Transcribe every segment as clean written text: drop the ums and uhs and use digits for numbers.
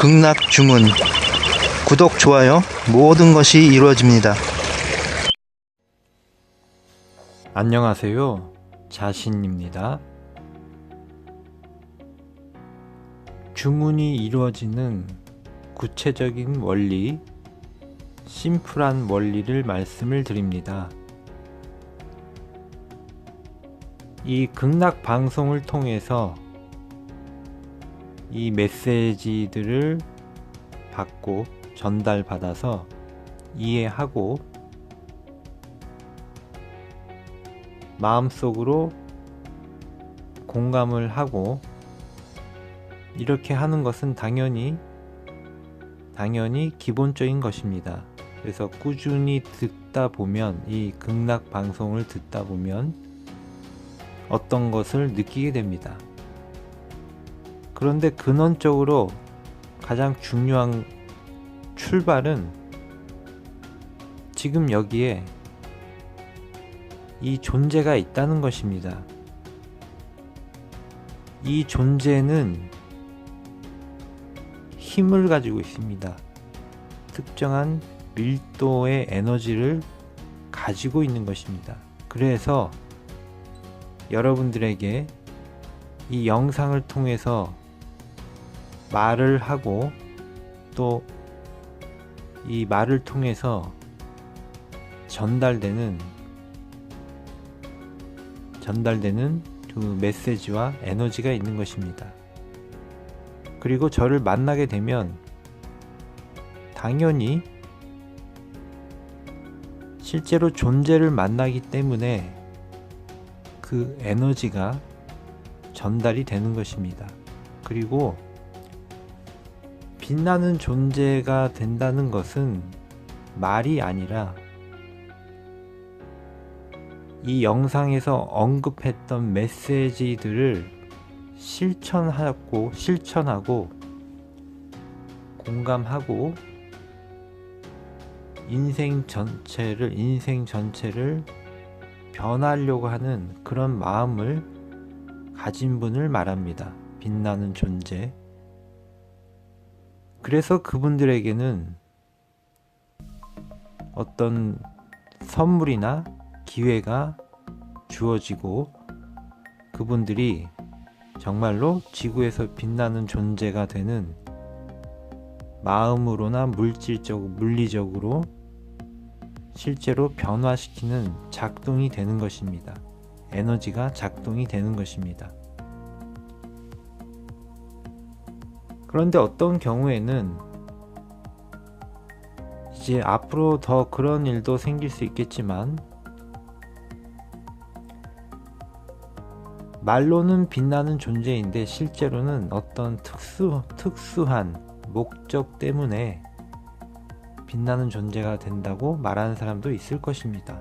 극락 주문. 구독, 좋아요, 모든 것이 이루어집니다. 안녕하세요, 자신입니다. 주문이 이루어지는 구체적인 원리, 심플한 원리를 말씀을 드립니다. 이 극락 방송을 통해서 이 메시지들을 받고 전달받아서 이해하고 마음속으로 공감을 하고 이렇게 하는 것은 당연히 기본적인 것입니다. 그래서 꾸준히 듣다 보면, 이 극락 방송을 듣다 보면 어떤 것을 느끼게 됩니다. 그런데 근원적으로 가장 중요한 출발은 지금 여기에 이 존재가 있다는 것입니다. 이 존재는 힘을 가지고 있습니다. 특정한 밀도의 에너지를 가지고 있는 것입니다. 그래서 여러분들에게 이 영상을 통해서 말을 하고 또 이 말을 통해서 전달되는 그 메시지와 에너지가 있는 것입니다. 그리고 저를 만나게 되면 당연히 실제로 존재를 만나기 때문에 그 에너지가 전달이 되는 것입니다. 그리고 빛나는 존재가 된다는 것은 말이 아니라 이 영상에서 언급했던 메시지들을 실천하고 공감하고 인생 전체를 변하려고 하는 그런 마음을 가진 분을 말합니다. 빛나는 존재. 그래서 그분들에게는 어떤 선물이나 기회가 주어지고 그분들이 정말로 지구에서 빛나는 존재가 되는, 마음으로나 물리적으로 실제로 변화시키는 작동이 되는 것입니다. 에너지가 작동이 되는 것입니다. 그런데 어떤 경우에는 이제 앞으로 더 그런 일도 생길 수 있겠지만, 말로는 빛나는 존재인데 실제로는 어떤 특수한 목적 때문에 빛나는 존재가 된다고 말하는 사람도 있을 것입니다.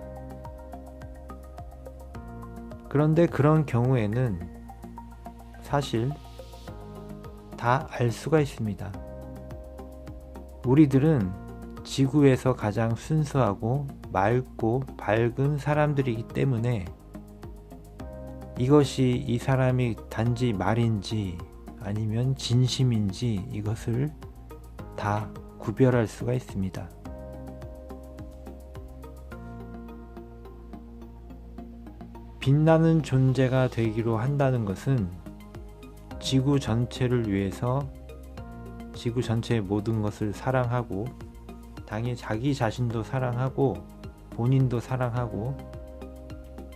그런데 그런 경우에는 사실 다 알 수가 있습니다. 우리들은 지구에서 가장 순수하고 맑고 밝은 사람들이기 때문에 이것이 이 사람이 단지 말인지 아니면 진심인지 이것을 다 구별할 수가 있습니다. 빛나는 존재가 되기로 한다는 것은 지구 전체를 위해서 지구 전체의 모든 것을 사랑하고, 당연히 자기 자신도 사랑하고 본인도 사랑하고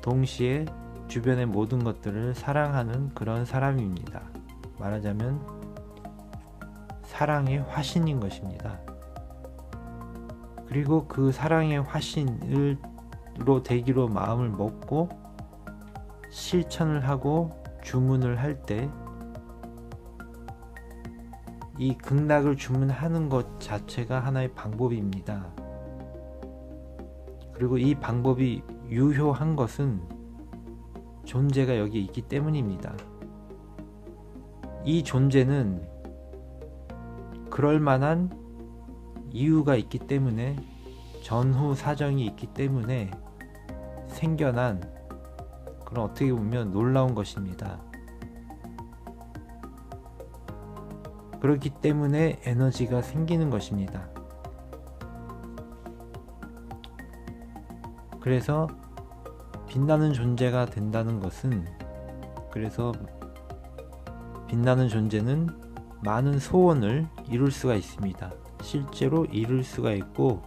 동시에 주변의 모든 것들을 사랑하는 그런 사람입니다. 말하자면 사랑의 화신인 것입니다. 그리고 그 사랑의 화신으로 되기로 마음을 먹고 실천을 하고 주문을 할 때 이 극락을 주문하는 것 자체가 하나의 방법입니다. 그리고 이 방법이 유효한 것은 존재가 여기 있기 때문입니다. 이 존재는 그럴 만한 이유가 있기 때문에, 전후 사정이 있기 때문에 생겨난 그런, 어떻게 보면 놀라운 것입니다. 그렇기 때문에 에너지가 생기는 것입니다. 그래서 빛나는 존재가 된다는 것은, 그래서 빛나는 존재는 많은 소원을 이룰 수가 있습니다. 실제로 이룰 수가 있고,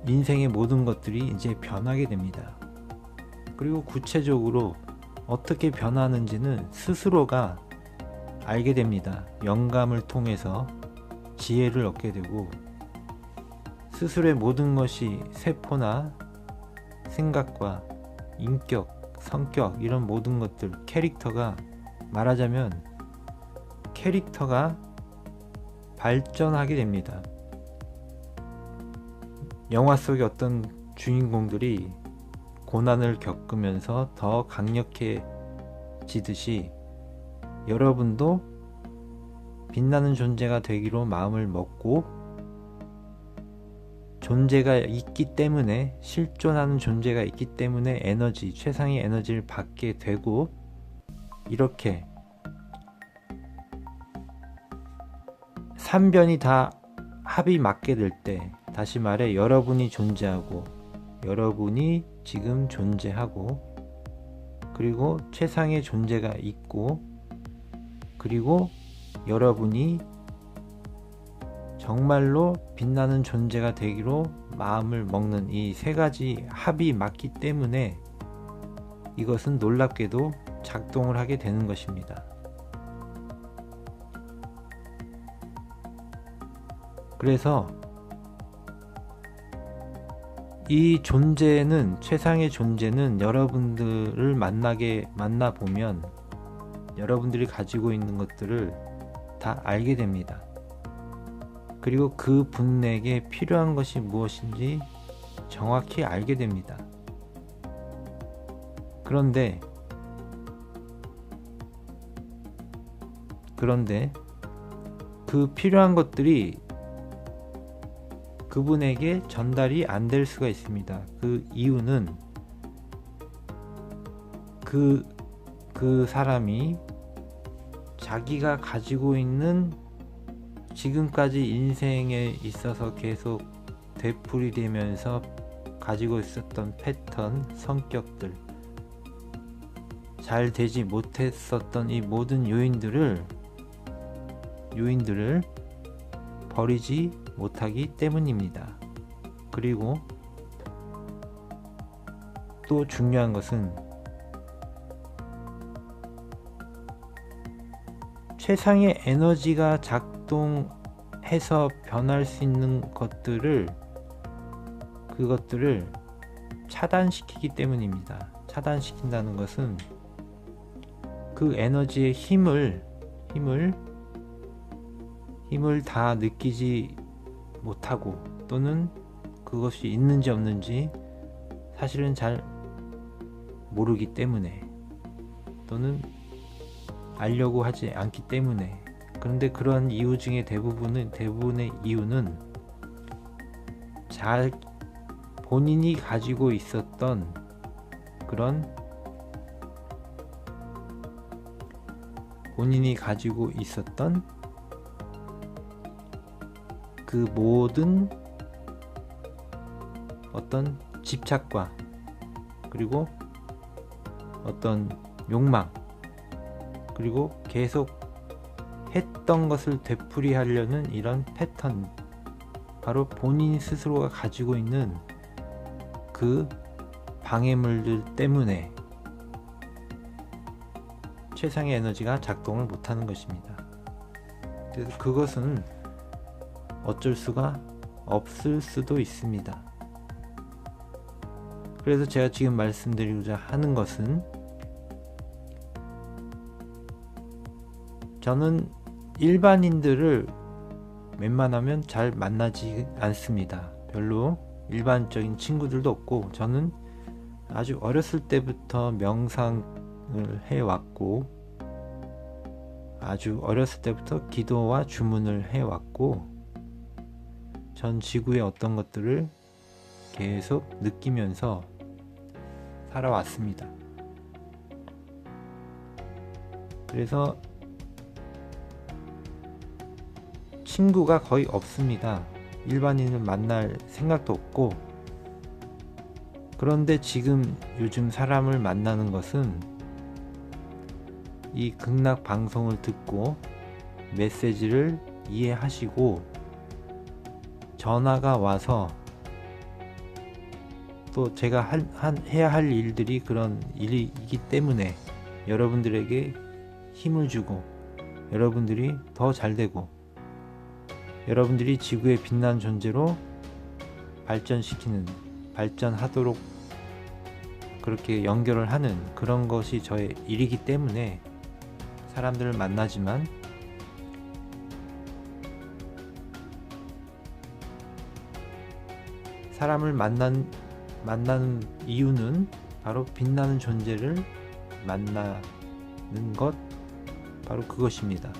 인생의 모든 것들이 이제 변하게 됩니다. 그리고 구체적으로 어떻게 변하는지는 스스로가 알게 됩니다. 영감을 통해서 지혜를 얻게 되고, 스스로의 모든 것이 세포나 생각과 인격, 성격, 이런 모든 것들, 캐릭터가, 말하자면 캐릭터가 발전하게 됩니다. 영화 속의 어떤 주인공들이 고난을 겪으면서 더 강력해지듯이 여러분도 빛나는 존재가 되기로 마음을 먹고, 존재가 있기 때문에, 실존하는 존재가 있기 때문에 에너지, 최상의 에너지를 받게 되고, 이렇게 삼변이 다 합이 맞게 될 때, 다시 말해 여러분이 존재하고, 여러분이 지금 존재하고, 그리고 최상의 존재가 있고, 그리고 여러분이 정말로 빛나는 존재가 되기로 마음을 먹는 이 세 가지 합이 맞기 때문에 이것은 놀랍게도 작동을 하게 되는 것입니다. 그래서 이 존재는, 최상의 존재는 여러분들을 만나보면 여러분들이 가지고 있는 것들을 다 알게 됩니다. 그리고 그 분에게 필요한 것이 무엇인지 정확히 알게 됩니다. 그런데 그 필요한 것들이 그분에게 전달이 안 될 수가 있습니다. 그 이유는 그 사람이 자기가 가지고 있는, 지금까지 인생에 있어서 계속 되풀이되면서 가지고 있었던 패턴, 성격들, 잘 되지 못했었던 이 모든 요인들을 버리지 못하기 때문입니다. 그리고 또 중요한 것은 최상의 에너지가 작동해서 변할 수 있는 그것들을 차단시키기 때문입니다. 차단시킨다는 것은 그 에너지의 힘을 다 느끼지 못하고, 또는 그것이 있는지 없는지 사실은 잘 모르기 때문에, 또는 알려고 하지 않기 때문에. 그런데 그런 이유 중에 대부분의 이유는 본인이 가지고 있었던 그 모든 어떤 집착과, 그리고 어떤 욕망, 그리고 계속 했던 것을 되풀이하려는 이런 패턴, 바로 본인 스스로가 가지고 있는 그 방해물들 때문에 최상의 에너지가 작동을 못하는 것입니다. 그래서 그것은 어쩔 수가 없을 수도 있습니다. 그래서 제가 지금 말씀드리고자 하는 것은, 저는 일반인들을 웬만하면 잘 만나지 않습니다. 별로 일반적인 친구들도 없고, 저는 아주 어렸을 때부터 명상을 해왔고, 아주 어렸을 때부터 기도와 주문을 해왔고, 전 지구의 어떤 것들을 계속 느끼면서 살아왔습니다. 그래서 친구가 거의 없습니다. 일반인을 만날 생각도 없고. 그런데 지금 요즘 사람을 만나는 것은 이 극락 방송을 듣고 메시지를 이해하시고 전화가 와서 또 제가 해야 할 일들이 그런 일이기 때문에 여러분들에게 힘을 주고 여러분들이 더 잘되고 여러분들이 지구의 빛난 존재로 발전하도록 그렇게 연결을 하는 그런 것이 저의 일이기 때문에 사람들을 만나지만 사람을 만나는 이유는 바로 빛나는 존재를 만나는 것, 바로 그것입니다.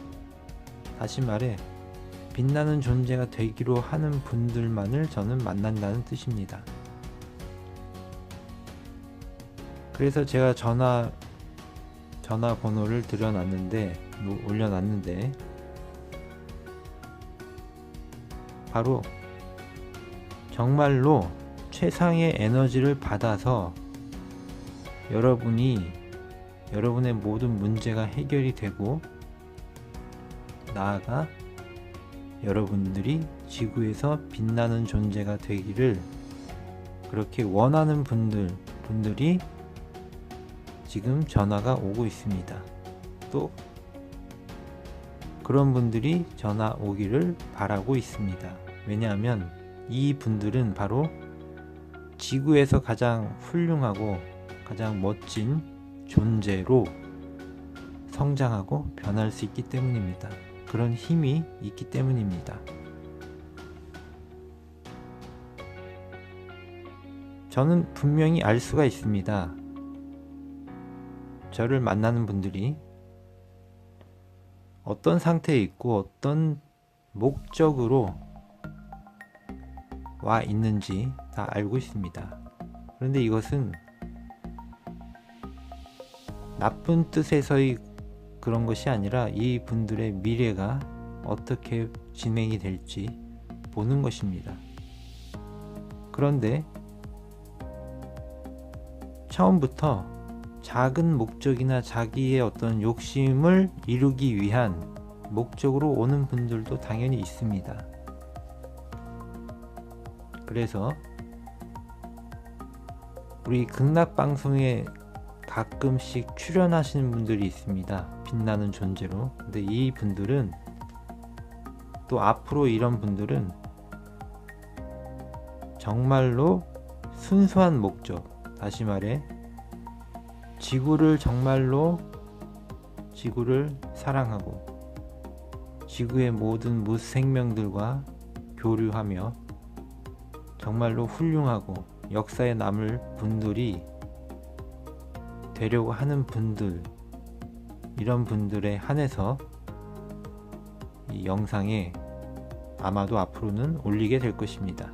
다시 말해 빛나는 존재가 되기로 하는 분들만을 저는 만난다는 뜻입니다. 그래서 제가 전화번호를 올려놨는데 바로 정말로 최상의 에너지를 받아서 여러분의 모든 문제가 해결이 되고 나아가 여러분들이 지구에서 빛나는 존재가 되기를 그렇게 원하는 분들이 지금 전화가 오고 있습니다. 또 그런 분들이 전화 오기를 바라고 있습니다. 왜냐하면 이 분들은 바로 지구에서 가장 훌륭하고 가장 멋진 존재로 성장하고 변할 수 있기 때문입니다. 그런 힘이 있기 때문입니다. 저는 분명히 알 수가 있습니다. 저를 만나는 분들이 어떤 상태에 있고 어떤 목적으로 와 있는지 다 알고 있습니다. 그런데 이것은 나쁜 뜻에서의 그런 것이 아니라 이 분들의 미래가 어떻게 진행이 될지 보는 것입니다. 그런데 처음부터 작은 목적이나 자기의 어떤 욕심을 이루기 위한 목적으로 오는 분들도 당연히 있습니다. 그래서 우리 극락방송에 가끔씩 출연하시는 분들이 있습니다. 빛나는 존재로. 근데 이 분들은 또 앞으로 이런 분들은 정말로 순수한 목적, 다시 말해 지구를 사랑하고 지구의 모든 무생명들과 교류하며 정말로 훌륭하고 역사에 남을 분들이 되려고 하는 분들, 이런 분들에 한해서 이 영상에 아마도 앞으로는 올리게 될 것입니다.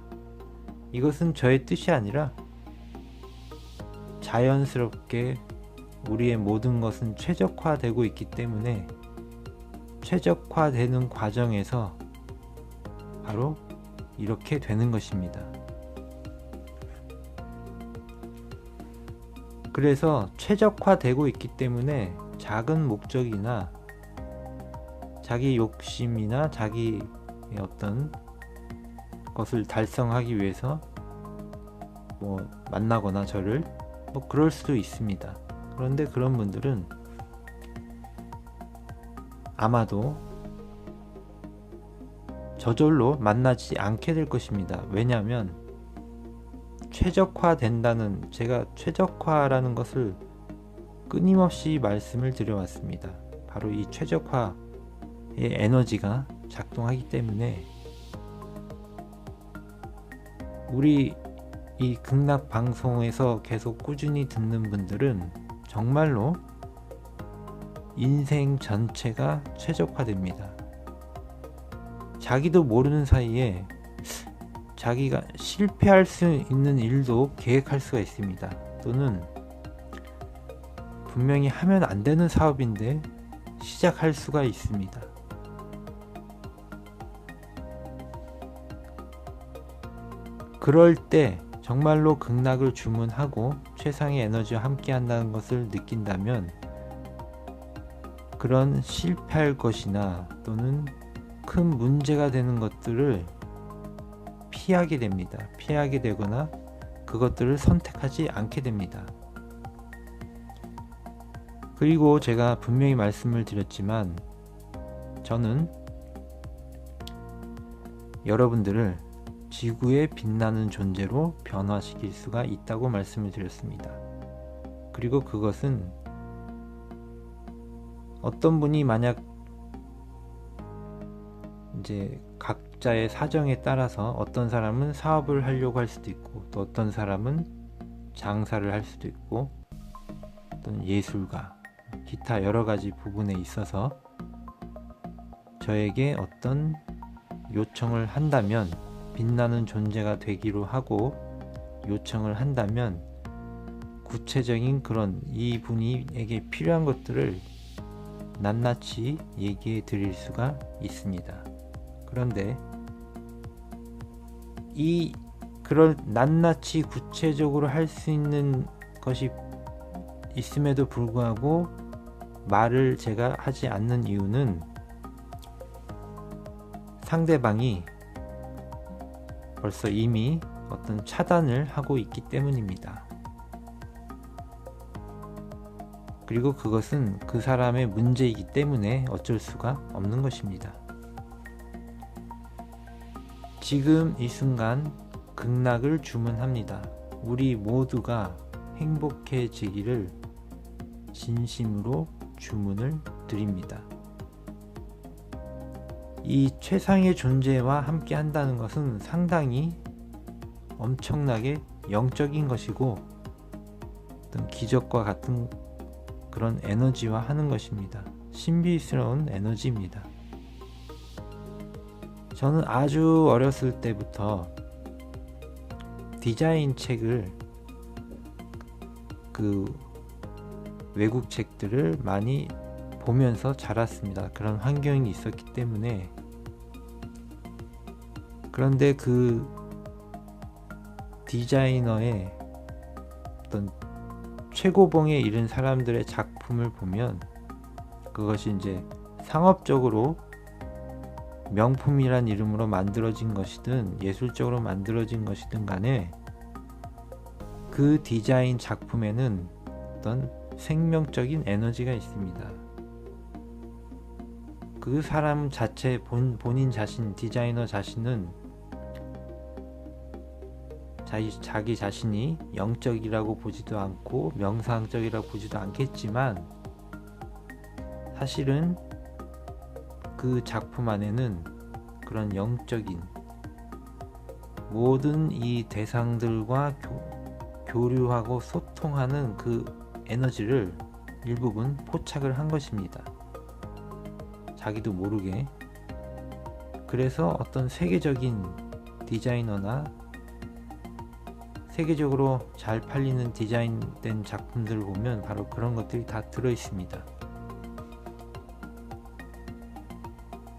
이것은 저의 뜻이 아니라 자연스럽게 우리의 모든 것은 최적화되고 있기 때문에 최적화되는 과정에서 바로 이렇게 되는 것입니다. 그래서 최적화되고 있기 때문에 작은 목적이나 자기 욕심이나 자기의 어떤 것을 달성하기 위해서 만나거나 저를 그럴 수도 있습니다. 그런데 그런 분들은 아마도 저절로 만나지 않게 될 것입니다. 왜냐하면 최적화된다는, 제가 최적화라는 것을 끊임없이 말씀을 드려왔습니다. 바로 이 최적화의 에너지가 작동하기 때문에 우리 이 극락 방송에서 계속 꾸준히 듣는 분들은 정말로 인생 전체가 최적화됩니다. 자기도 모르는 사이에 자기가 실패할 수 있는 일도 계획할 수가 있습니다. 또는 분명히 하면 안 되는 사업인데 시작할 수가 있습니다. 그럴 때 정말로 극락을 주문하고 최상의 에너지와 함께 한다는 것을 느낀다면 그런 실패할 것이나 또는 큰 문제가 되는 것들을 피하게 됩니다. 피하게 되거나 그것들을 선택하지 않게 됩니다. 그리고 제가 분명히 말씀을 드렸지만 저는 여러분들을 지구에 빛나는 존재로 변화시킬 수가 있다고 말씀을 드렸습니다. 그리고 그것은 어떤 분이 만약 이제 각자의 사정에 따라서 어떤 사람은 사업을 하려고 할 수도 있고 또 어떤 사람은 장사를 할 수도 있고 또는 예술가, 기타 여러 가지 부분에 있어서 저에게 어떤 요청을 한다면 빛나는 존재가 되기로 하고 요청을 한다면 구체적인 그런 이분에게 필요한 것들을 낱낱이 얘기해 드릴 수가 있습니다. 그런데 그런 낱낱이 구체적으로 할 수 있는 것이 있음에도 불구하고 말을 제가 하지 않는 이유는 상대방이 벌써 이미 어떤 차단을 하고 있기 때문입니다. 그리고 그것은 그 사람의 문제이기 때문에 어쩔 수가 없는 것입니다. 지금 이 순간 극락을 주문합니다. 우리 모두가 행복해지기를 진심으로 주문을 드립니다. 이 최상의 존재와 함께 한다는 것은 상당히 엄청나게 영적인 것이고 어떤 기적과 같은 그런 에너지와 하는 것입니다. 신비스러운 에너지입니다. 저는 아주 어렸을 때부터 디자인 책을 외국 책들을 많이 보면서 자랐습니다. 그런 환경이 있었기 때문에. 그런데 그 디자이너의 어떤 최고봉에 이른 사람들의 작품을 보면 그것이 이제 상업적으로 명품이란 이름으로 만들어진 것이든 예술적으로 만들어진 것이든 간에 그 디자인 작품에는 어떤 생명적인 에너지가 있습니다. 그 사람 자체 본인 자신, 디자이너 자신은 자기 자신이 영적이라고 보지도 않고 명상적이라고 보지도 않겠지만 사실은 그 작품 안에는 그런 영적인 모든 이 대상들과 교류하고 소통하는 그 에너지를 일부분 포착을 한 것입니다. 자기도 모르게. 그래서 어떤 세계적인 디자이너나 세계적으로 잘 팔리는 디자인된 작품들을 보면 바로 그런 것들이 다 들어있습니다.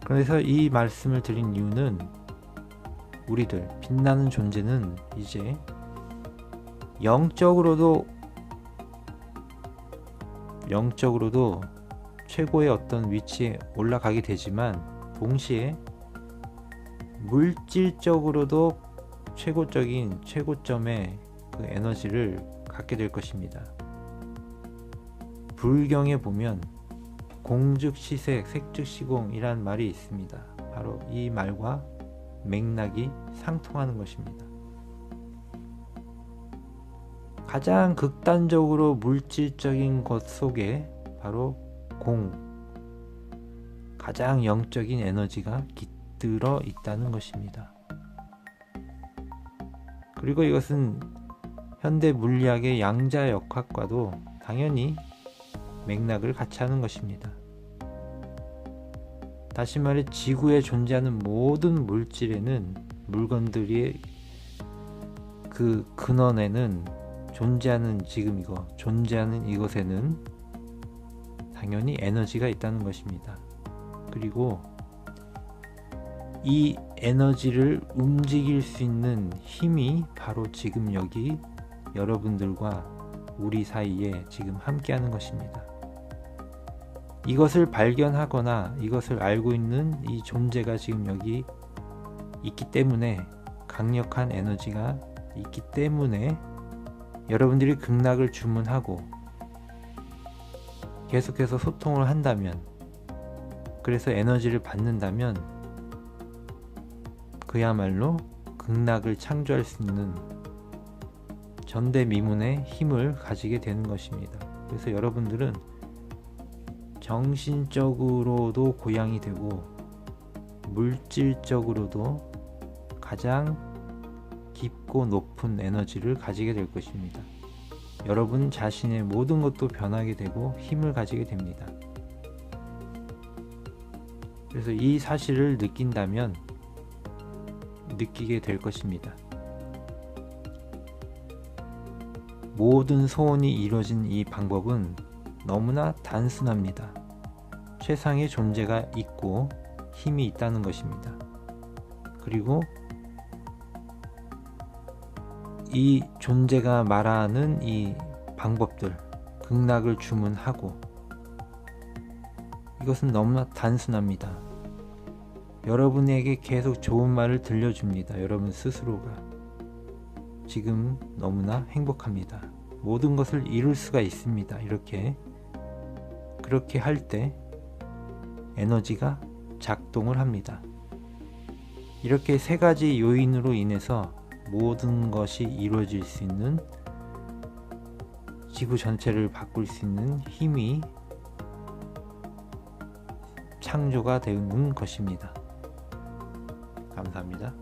그래서 이 말씀을 드린 이유는 우리들 빛나는 존재는 이제 영적으로도 최고의 어떤 위치에 올라가게 되지만 동시에 물질적으로도 최고적인 최고점의 그 에너지를 갖게 될 것입니다. 불경에 보면 공즉시색 색즉시공이란 말이 있습니다. 바로 이 말과 맥락이 상통하는 것입니다. 가장 극단적으로 물질적인 것 속에 바로 가장 영적인 에너지가 깃들어 있다는 것입니다. 그리고 이것은 현대 물리학의 양자역학과도 당연히 맥락을 같이 하는 것입니다. 다시 말해 지구에 존재하는 모든 물질에는 물건들이 그 근원에는 존재하는 이것에는 당연히 에너지가 있다는 것입니다. 그리고 이 에너지를 움직일 수 있는 힘이 바로 지금 여기 여러분들과 우리 사이에 지금 함께 하는 것입니다. 이것을 발견하거나 이것을 알고 있는 이 존재가 지금 여기 있기 때문에, 강력한 에너지가 있기 때문에 여러분들이 극락을 주문하고 계속해서 소통을 한다면, 그래서 에너지를 받는다면 그야말로 극락을 창조할 수 있는 전대미문의 힘을 가지게 되는 것입니다. 그래서 여러분들은 정신적으로도 고양이 되고 물질적으로도 가장 깊고 높은 에너지를 가지게 될 것입니다. 여러분 자신의 모든 것도 변하게 되고 힘을 가지게 됩니다. 그래서 이 사실을 느낀다면 느끼게 될 것입니다. 모든 소원이 이루어진 이 방법은 너무나 단순합니다. 최상의 존재가 있고 힘이 있다는 것입니다. 그리고 이 존재가 말하는 이 방법들, 극락을 주문하고, 이것은 너무나 단순합니다. 여러분에게 계속 좋은 말을 들려줍니다. 여러분 스스로가 지금 너무나 행복합니다. 모든 것을 이룰 수가 있습니다. 그렇게 할 때 에너지가 작동을 합니다. 이렇게 세 가지 요인으로 인해서 모든 것이 이루어질 수 있는, 지구 전체를 바꿀 수 있는 힘이 창조가 되는 것입니다. 감사합니다.